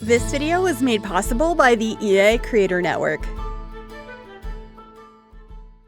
This video was made possible by the EA Creator Network.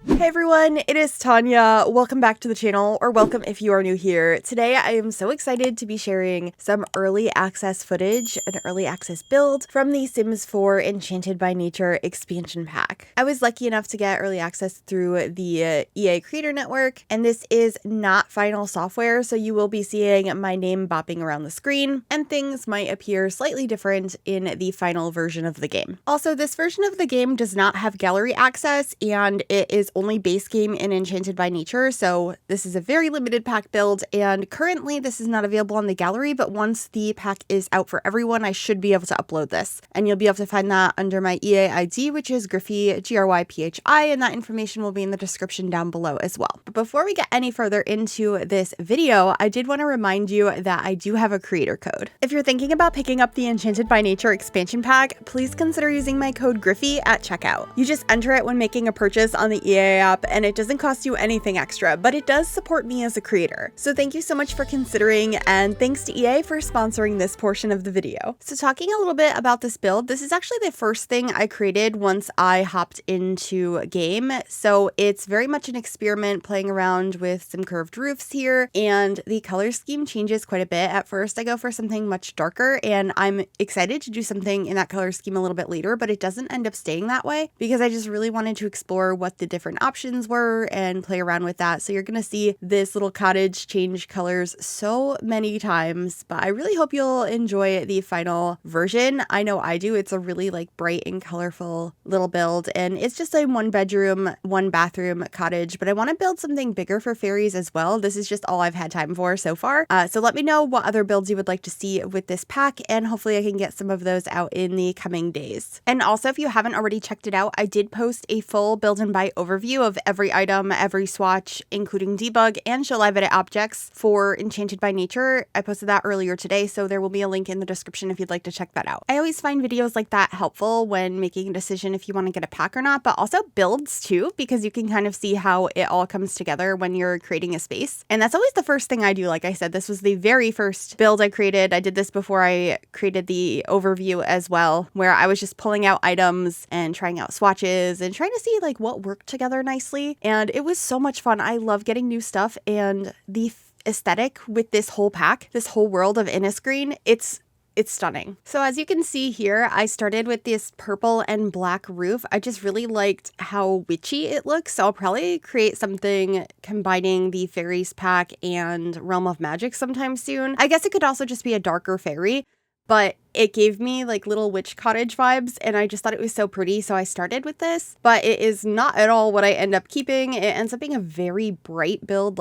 Hey everyone, it is Tanya. Welcome back to the channel, or welcome if you are new here. Today I am so excited to be sharing some early access footage, an early access build from the Sims 4 Enchanted by Nature expansion pack. I was lucky enough to get early access through the EA Creator Network, and this is not final software, so you will be seeing my name bopping around the screen, and things might appear slightly different in the final version of the game. Also, this version of the game does not have gallery access, and it is only base game in Enchanted by Nature, so this is a very limited pack build, and currently this is not available on the gallery, but once the pack is out for everyone, I should be able to upload this. And you'll be able to find that under my EA ID, which is Gryphi, Gryphi, and that information will be in the description down below as well. But before we get any further into this video, I did want to remind you that I do have a creator code. If you're thinking about picking up the Enchanted by Nature expansion pack, please consider using my code Gryphi at checkout. You just enter it when making a purchase on the EA app, and it doesn't cost you anything extra, but it does support me as a creator. So thank you so much for considering, and thanks to EA for sponsoring this portion of the video. So talking a little bit about this build, this is actually the first thing I created once I hopped into game. So it's very much an experiment, playing around with some curved roofs here, and the color scheme changes quite a bit. At first I go for something much darker, and I'm excited to do something in that color scheme a little bit later, but it doesn't end up staying that way because I just really wanted to explore what the different options were and play around with that. So you're gonna see this little cottage change colors so many times, but I really hope you'll enjoy the final version. I know I do. It's a really bright and colorful little build, and it's just a 1-bedroom, 1-bathroom cottage, but I want to build something bigger for fairies as well. This is just all I've had time for so far. So let me know what other builds you would like to see with this pack, and hopefully I can get some of those out in the coming days. And also, if you haven't already checked it out, I did post a full build and buy overview of every item, every swatch, including debug and show live edit objects for Enchanted by Nature. I posted that earlier today, so there will be a link in the description if you'd like to check that out. I always find videos like that helpful when making a decision if you want to get a pack or not, but also builds too, because you can kind of see how it all comes together when you're creating a space. And that's always the first thing I do. Like I said, this was the very first build I created. I did this before I created the overview as well, where I was just pulling out items and trying out swatches and trying to see what worked together nicely. And it was so much fun. I love getting new stuff, and the aesthetic with this whole pack, this whole world of Innisgreen, it's stunning. So as you can see here, I started with this purple and black roof. I just really liked how witchy it looks, so I'll probably create something combining the fairies pack and Realm of Magic sometime soon. I guess it could also just be a darker fairy, but it gave me little witch cottage vibes, and I just thought it was so pretty, so I started with this. But it is not at all what I end up keeping. It ends up being a very bright build,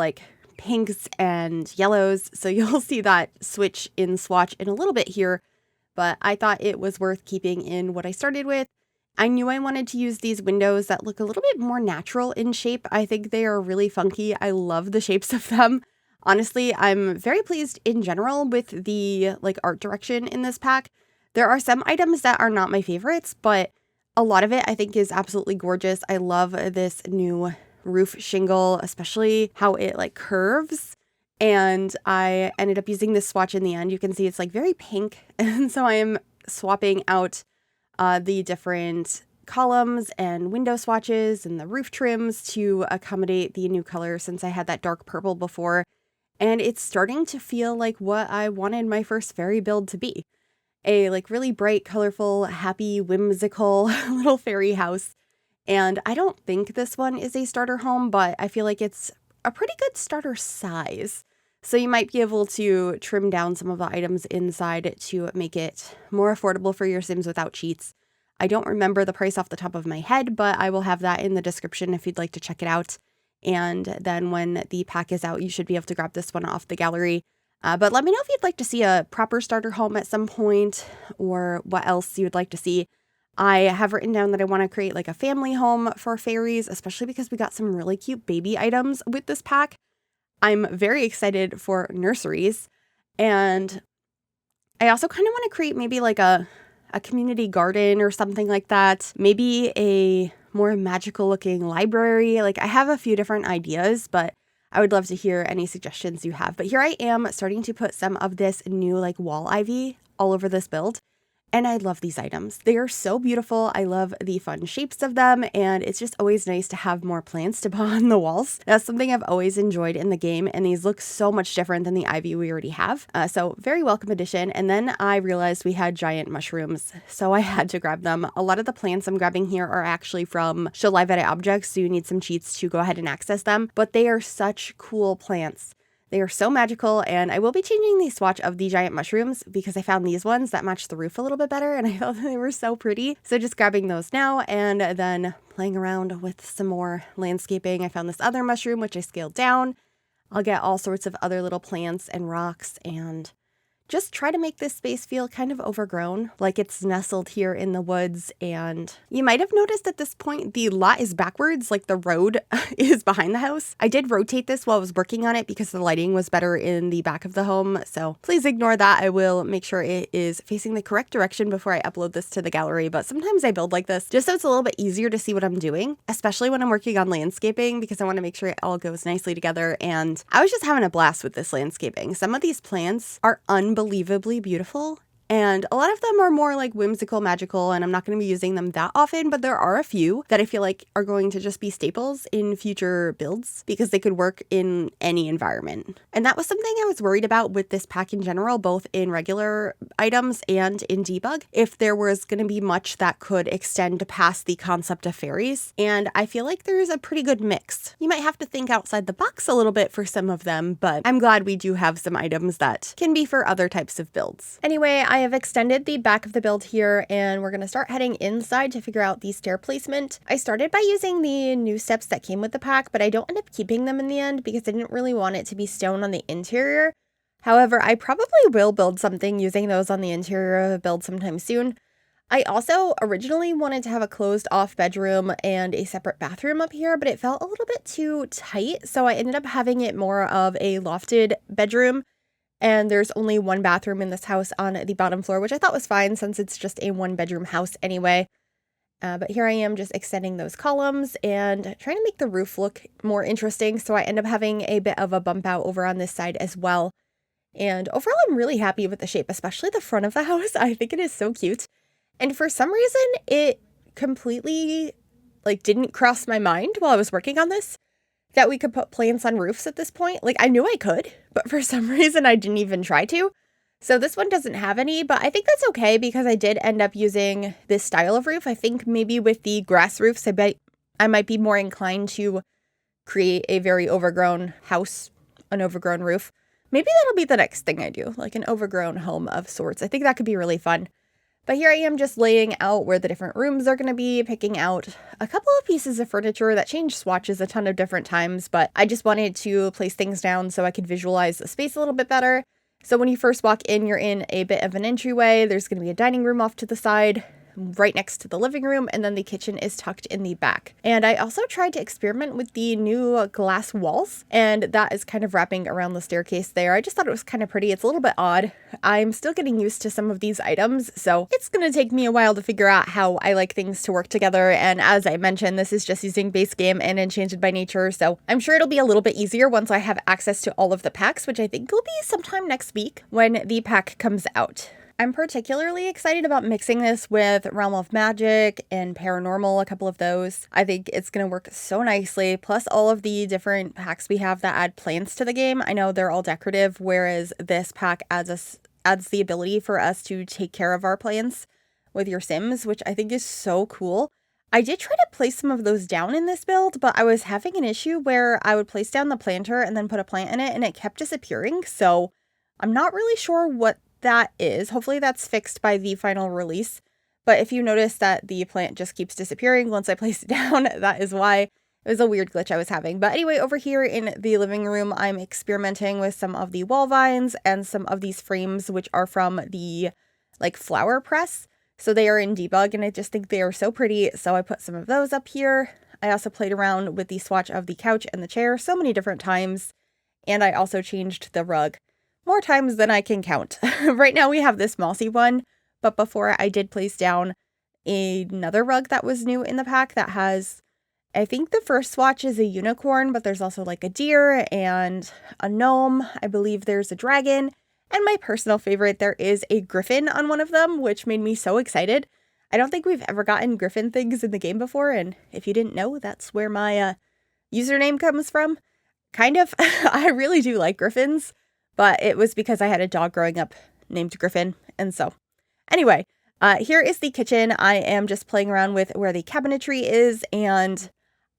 pinks and yellows, so you'll see that switch in swatch in a little bit here, but I thought it was worth keeping in what I started with. I knew I wanted to use these windows that look a little bit more natural in shape. I think they are really funky. I love the shapes of them. Honestly, I'm very pleased in general with the art direction in this pack. There are some items that are not my favorites, but a lot of it I think is absolutely gorgeous. I love this new roof shingle, especially how it curves, and I ended up using this swatch in the end. You can see it's very pink, and so I am swapping out the different columns and window swatches and the roof trims to accommodate the new color, since I had that dark purple before, and it's starting to feel like what I wanted my first fairy build to be. A really bright, colorful, happy, whimsical little fairy house. And I don't think this one is a starter home, but I feel like it's a pretty good starter size. So you might be able to trim down some of the items inside to make it more affordable for your Sims without cheats. I don't remember the price off the top of my head, but I will have that in the description if you'd like to check it out. And then when the pack is out, you should be able to grab this one off the gallery. But let me know if you'd like to see a proper starter home at some point, or what else you would like to see. I have written down that I want to create a family home for fairies, especially because we got some really cute baby items with this pack. I'm very excited for nurseries, and I also kind of want to create maybe a community garden or something like that. Maybe a more magical looking library. I have a few different ideas, but I would love to hear any suggestions you have. But here I am starting to put some of this new wall ivy all over this build. And I love these items. They are so beautiful. I love the fun shapes of them, and it's just always nice to have more plants to put on the walls. That's something I've always enjoyed in the game, and these look so much different than the ivy we already have. So very welcome addition. And then I realized we had giant mushrooms, so I had to grab them. A lot of the plants I'm grabbing here are actually from Show Live Edit Objects, so you need some cheats to go ahead and access them, but they are such cool plants. They are so magical, and I will be changing the swatch of the giant mushrooms because I found these ones that match the roof a little bit better, and I thought they were so pretty. So just grabbing those now and then playing around with some more landscaping. I found this other mushroom, which I scaled down. I'll get all sorts of other little plants and rocks and just try to make this space feel kind of overgrown, like it's nestled here in the woods. And you might have noticed at this point, the lot is backwards, like the road is behind the house. I did rotate this while I was working on it because the lighting was better in the back of the home. So please ignore that. I will make sure it is facing the correct direction before I upload this to the gallery. But sometimes I build like this just so it's a little bit easier to see what I'm doing, especially when I'm working on landscaping, because I want to make sure it all goes nicely together. And I was just having a blast with this landscaping. Some of these plants are unbelievably beautiful, and a lot of them are more like whimsical, magical, and I'm not going to be using them that often, but there are a few that I feel like are going to just be staples in future builds because they could work in any environment. And that was something I was worried about with this pack in general, both in regular items and in debug, if there was going to be much that could extend past the concept of fairies. And I feel like there's a pretty good mix. You might have to think outside the box a little bit for some of them, but I'm glad we do have some items that can be for other types of builds. Anyway, I have extended the back of the build here, and we're going to start heading inside to figure out the stair placement. I started by using the new steps that came with the pack, but I don't end up keeping them in the end because I didn't really want it to be stone on the interior. However, I probably will build something using those on the interior of a build sometime soon. I also originally wanted to have a closed off bedroom and a separate bathroom up here, but it felt a little bit too tight, so I ended up having it more of a lofted bedroom. And there's only one bathroom in this house on the bottom floor, which I thought was fine since it's just a one-bedroom house anyway. But here I am just extending those columns and trying to make the roof look more interesting. So I end up having a bit of a bump out over on this side as well. And overall, I'm really happy with the shape, especially the front of the house. I think it is so cute. And for some reason, it completely didn't cross my mind while I was working on this that we could put plants on roofs at this point. Like, I knew I could, but for some reason I didn't even try to. So this one doesn't have any, but I think that's okay because I did end up using this style of roof. I think maybe with the grass roofs, I might be more inclined to create a very overgrown house, an overgrown roof. Maybe that'll be the next thing I do, like an overgrown home of sorts. I think that could be really fun. But here I am just laying out where the different rooms are going to be, picking out a couple of pieces of furniture that changed swatches a ton of different times, but I just wanted to place things down so I could visualize the space a little bit better. So when you first walk in, you're in a bit of an entryway. There's going to be a dining room off to the side, right next to the living room, and then the kitchen is tucked in the back. And I also tried to experiment with the new glass walls, and that is kind of wrapping around the staircase there. I just thought it was kind of pretty. It's a little bit odd. I'm still getting used to some of these items, so it's going to take me a while to figure out how I like things to work together. And as I mentioned, this is just using base game and Enchanted by Nature, so I'm sure it'll be a little bit easier once I have access to all of the packs, which I think will be sometime next week when the pack comes out. I'm particularly excited about mixing this with Realm of Magic and Paranormal, a couple of those. I think it's going to work so nicely, plus all of the different packs we have that add plants to the game. I know they're all decorative, whereas this pack adds the ability for us to take care of our plants with your Sims, which I think is so cool. I did try to place some of those down in this build, but I was having an issue where I would place down the planter and then put a plant in it, and it kept disappearing, so I'm not really sure what that is. Hopefully that's fixed by the final release. But if you notice that the plant just keeps disappearing once I place it down, that is why. It was a weird glitch I was having. But anyway, over here in the living room, I'm experimenting with some of the wall vines and some of these frames, which are from the flower press. So they are in debug, and I just think they are so pretty. So I put some of those up here. I also played around with the swatch of the couch and the chair so many different times. And I also changed the rug more times than I can count. Right now we have this mossy one, but before I did place down another rug that was new in the pack that has, I think the first swatch is a unicorn, but there's also a deer and a gnome. I believe there's a dragon, And my personal favorite, there is a griffin on one of them, which made me so excited. I don't think we've ever gotten griffin things in the game before, and if you didn't know, that's where my username comes from. Kind of. I really do like griffins, but it was because I had a dog growing up named Griffin, and so. Anyway, here is the kitchen. I am just playing around with where the cabinetry is, and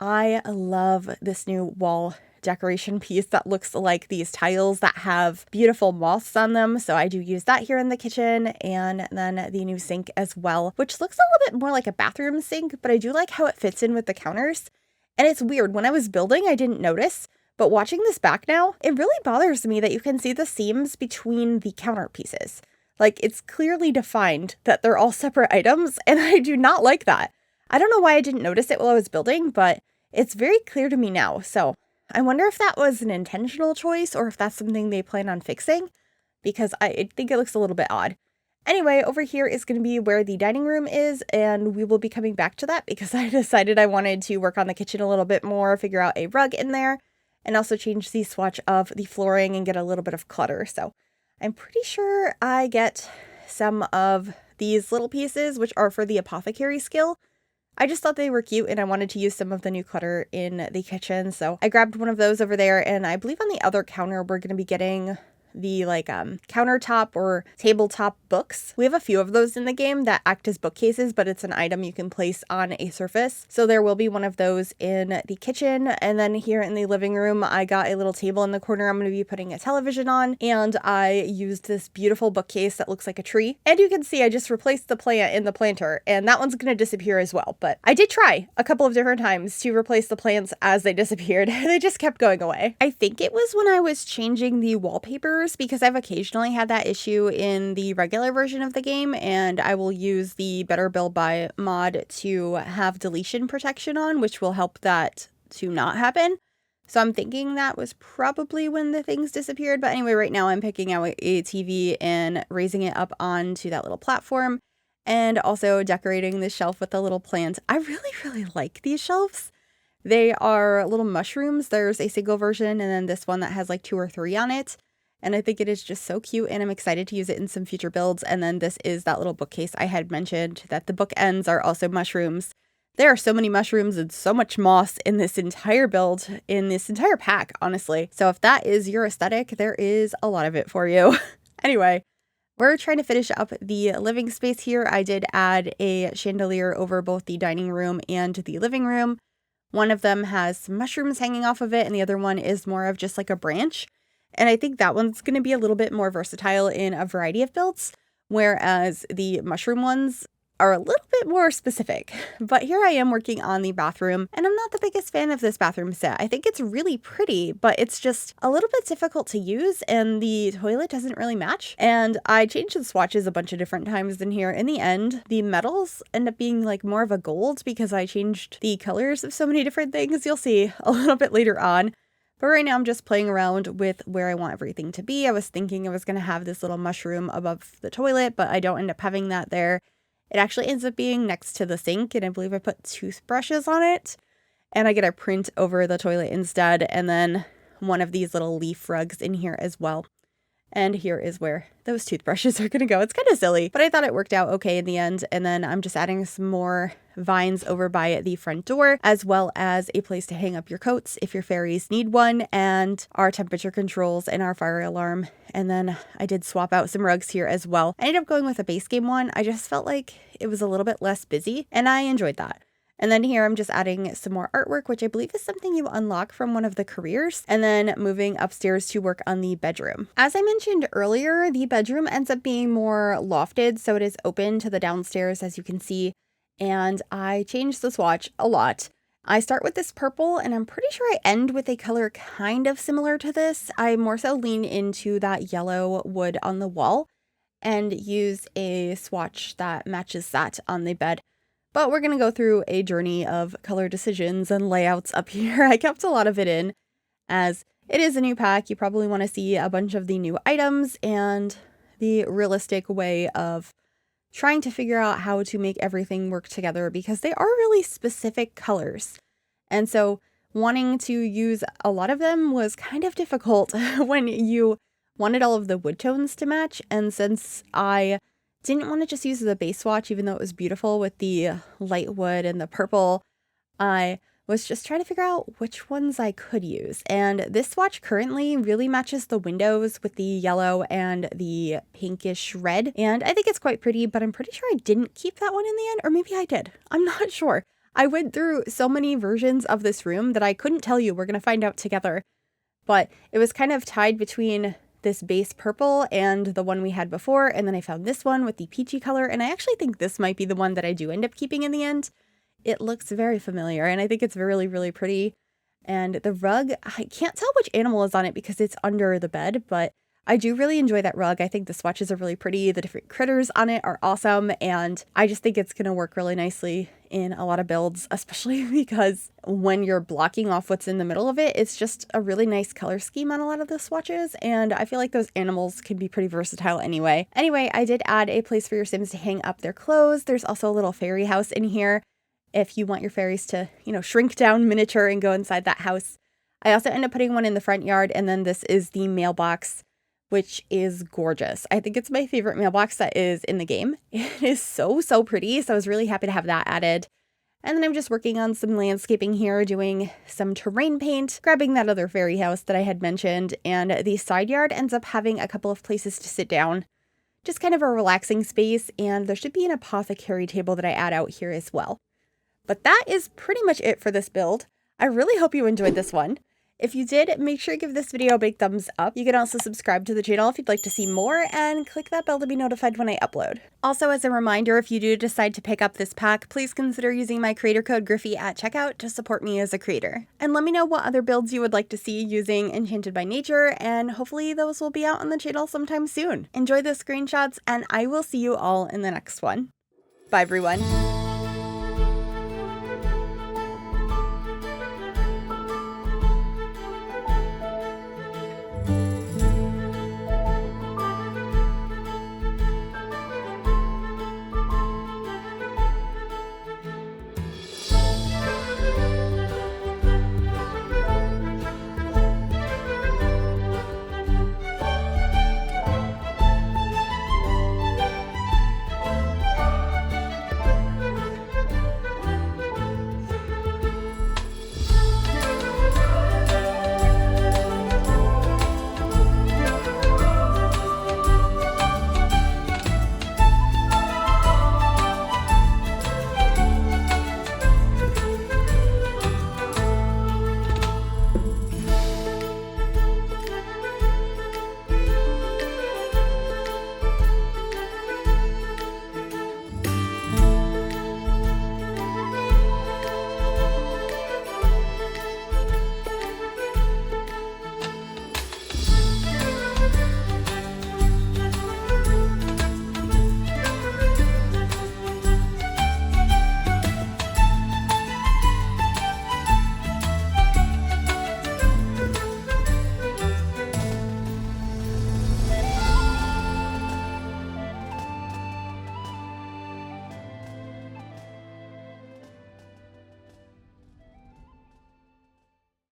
I love this new wall decoration piece that looks like these tiles that have beautiful moths on them. So I do use that here in the kitchen, and then the new sink as well, which looks a little bit more like a bathroom sink, but I do like how it fits in with the counters. And it's weird, when I was building, I didn't notice, but watching this back now, it really bothers me that you can see the seams between the counter pieces. Like, it's clearly defined that they're all separate items, and I do not like that. I don't know why I didn't notice it while I was building, but it's very clear to me now. So I wonder if that was an intentional choice or if that's something they plan on fixing, because I think it looks a little bit odd. Anyway, over here is going to be where the dining room is, and we will be coming back to that because I decided I wanted to work on the kitchen a little bit more, figure out a rug in there, and also change the swatch of the flooring and get a little bit of clutter. So I'm pretty sure I get some of these little pieces, which are for the apothecary skill. I just thought they were cute and I wanted to use some of the new clutter in the kitchen. So I grabbed one of those over there, and I believe on the other counter we're going to be getting the countertop or tabletop books. We have a few of those in the game that act as bookcases, but it's an item you can place on a surface. So there will be one of those in the kitchen. And then here in the living room, I got a little table in the corner I'm going to be putting a television on, and I used this beautiful bookcase that looks like a tree. And you can see I just replaced the plant in the planter, and that one's going to disappear as well. But I did try a couple of different times to replace the plants as they disappeared. They just kept going away. I think it was when I was changing the wallpaper, because I've occasionally had that issue in the regular version of the game, and I will use the Better Build By mod to have deletion protection on, which will help that to not happen. So I'm thinking that was probably when the things disappeared. But anyway, right now I'm picking out a TV and raising it up onto that little platform, and also decorating the shelf with a little plant. I really like these shelves. They are little mushrooms. There's a single version, and then this one that has like 2 or 3 on it. And I think it is just so cute, and I'm excited to use it in some future builds. And then this is that little bookcase I had mentioned, that the bookends are also mushrooms. There are so many mushrooms and so much moss in this entire build, in this entire pack, honestly. So if that is your aesthetic, there is a lot of it for you. Anyway, we're trying to finish up the living space here. I did add a chandelier over both the dining room and the living room. One of them has some mushrooms hanging off of it, and the other one is more of just like a branch. And I think that one's going to be a little bit more versatile in a variety of builds, whereas the mushroom ones are a little bit more specific. But here I am working on the bathroom, and I'm not the biggest fan of this bathroom set. I think it's really pretty, but it's just a little bit difficult to use, and the toilet doesn't really match. And I changed the swatches a bunch of different times in here. In the end, the metals end up being like more of a gold because I changed the colors of so many different things. You'll see a little bit later on. But right now I'm just playing around with where I want everything to be. I was thinking I was going to have this little mushroom above the toilet, but I don't end up having that there. It actually ends up being next to the sink, and I believe I put toothbrushes on it. And I get a print over the toilet instead, and then one of these little leaf rugs in here as well. And here is where those toothbrushes are going to go. It's kind of silly, but I thought it worked out okay in the end. And then I'm just adding some more vines over by the front door, as well as a place to hang up your coats if your fairies need one, and our temperature controls and our fire alarm. And then I did swap out some rugs here as well. I ended up going with a base game one. I just felt like it was a little bit less busy, and I enjoyed that. And then here I'm just adding some more artwork, which I believe is something you unlock from one of the careers, and then moving upstairs to work on the bedroom. As I mentioned earlier, the bedroom ends up being more lofted, so it is open to the downstairs, as you can see, and I changed the swatch a lot. I start with this purple, and I'm pretty sure I end with a color kind of similar to this. I more so lean into that yellow wood on the wall and use a swatch that matches that on the bed. But we're going to go through a journey of color decisions and layouts up here. I kept a lot of it in, as it is a new pack. You probably want to see a bunch of the new items and the realistic way of trying to figure out how to make everything work together, because they are really specific colors. And so wanting to use a lot of them was kind of difficult when you wanted all of the wood tones to match, and since I didn't want to just use the base swatch, even though it was beautiful with the light wood and the purple, I was just trying to figure out which ones I could use. And this swatch currently really matches the windows with the yellow and the pinkish red. And I think it's quite pretty, but I'm pretty sure I didn't keep that one in the end, or maybe I did. I'm not sure. I went through so many versions of this room that I couldn't tell you. We're going to find out together. But it was kind of tied between this base purple and the one we had before. And then I found this one with the peachy color. And I actually think this might be the one that I do end up keeping in the end. It looks very familiar, and I think it's really, really pretty. And the rug, I can't tell which animal is on it because it's under the bed, but I do really enjoy that rug. I think the swatches are really pretty. The different critters on it are awesome, and I just think it's going to work really nicely in a lot of builds, especially because when you're blocking off what's in the middle of it, it's just a really nice color scheme on a lot of the swatches, and I feel like those animals can be pretty versatile anyway. Anyway, I did add a place for your Sims to hang up their clothes. There's also a little fairy house in here if you want your fairies to, shrink down miniature and go inside that house. I also end up putting one in the front yard, and then this is the mailbox, which is gorgeous. I think it's my favorite mailbox that is in the game. It is so, so pretty, so I was really happy to have that added. And then I'm just working on some landscaping here, doing some terrain paint, grabbing that other fairy house that I had mentioned, and the side yard ends up having a couple of places to sit down. Just kind of a relaxing space, and there should be an apothecary table that I add out here as well. But that is pretty much it for this build. I really hope you enjoyed this one. If you did, make sure to give this video a big thumbs up. You can also subscribe to the channel if you'd like to see more, and click that bell to be notified when I upload. Also, as a reminder, if you do decide to pick up this pack, please consider using my creator code Gryphi at checkout to support me as a creator. And let me know what other builds you would like to see using Enchanted by Nature, and hopefully those will be out on the channel sometime soon. Enjoy the screenshots, and I will see you all in the next one. Bye everyone.